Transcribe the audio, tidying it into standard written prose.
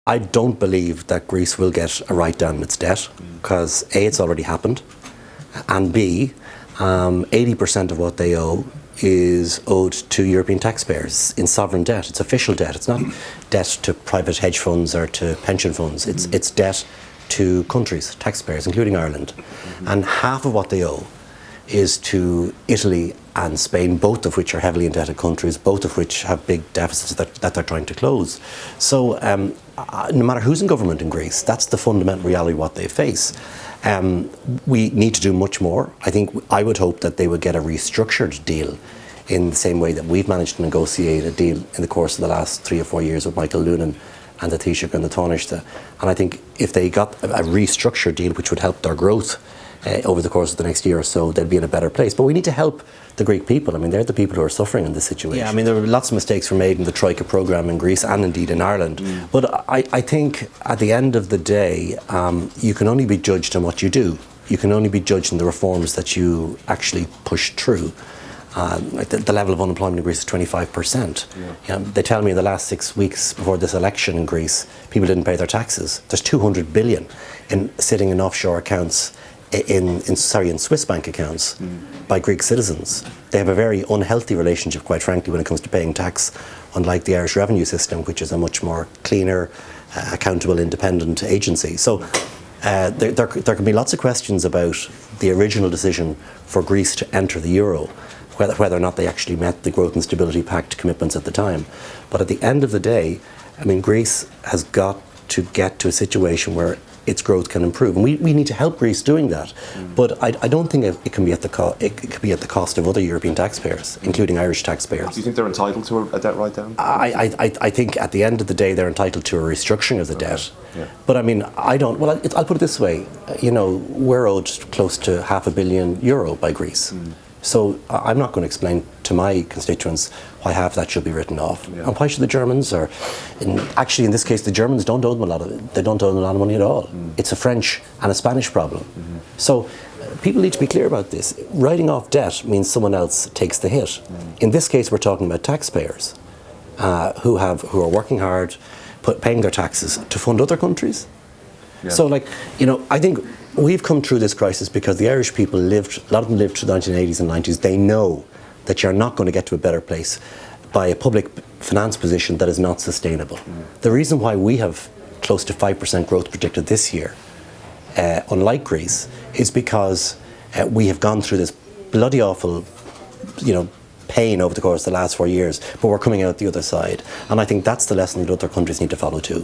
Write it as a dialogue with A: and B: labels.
A: I don't believe that Greece will get a write-down in its debt, because A, it's already happened, and B, 80% of what they owe is owed to European taxpayers in sovereign debt. It's official debt. It's not debt to private hedge funds or to pension funds. It's debt to countries, taxpayers, including Ireland. And half of what they owe is to Italy and Spain, both of which are heavily indebted countries, both of which have big deficits that they're trying to close. So no matter who's in government in Greece, that's the fundamental reality of what they face. We need to do much more. I would hope that they would get a restructured deal in the same way that we've managed to negotiate a deal in the course of the last 3 or 4 years with Michael Loonan and the Taoiseach and the Taoiseach. And I think if they got a restructured deal which would help their growth over the course of the next year or so, they'd be in a better place. But we need to help the Greek people. I mean, they're the people who are suffering in this situation. Yeah, I mean, there were lots of mistakes were made in the Troika programme in Greece and indeed in Ireland. But I think at the end of the day, you can only be judged on what you do. You can only be judged on the reforms that you actually push through. Like the level of unemployment in Greece is 25%. They tell me in the last 6 weeks before this election in Greece, people didn't pay their taxes. There's 200 billion sitting in offshore accounts in Swiss bank accounts by Greek citizens. They have a very unhealthy relationship, quite frankly, when it comes to paying tax, unlike the Irish revenue system, which is a much more cleaner, accountable, independent agency. So there can be lots of questions about the original decision for Greece to enter the euro, whether or not they actually met the Growth and Stability Pact commitments at the time. But at the end of the day, I mean, Greece has got to get to a situation where its growth can improve, and we need to help Greece doing that. But I don't think it can be at the cost of other European taxpayers, including Irish taxpayers.
B: Do you think they're entitled to a debt write-down?
A: I think at the end of the day they're entitled to a restructuring of the debt. But I mean, I don't. Well, I'll put it this way. You know, we're owed close to €500 million by Greece. So I'm not going to explain to my constituents why half that should be written off, and why should the Germans, actually in this case the Germans don't own a lot of money at all. It's a French and a Spanish problem. So people need to be clear about this. Writing off debt means someone else takes the hit. In this case, we're talking about taxpayers who are working hard, paying their taxes to fund other countries. So, I think we've come through this crisis because the Irish people a lot of them lived through the 1980s and 90s. They know that you're not going to get to a better place by a public finance position that is not sustainable. The reason why we have close to 5% growth predicted this year, unlike Greece, is because we have gone through this bloody awful, pain over the course of the last 4 years, but we're coming out the other side. And I think that's the lesson that other countries need to follow too.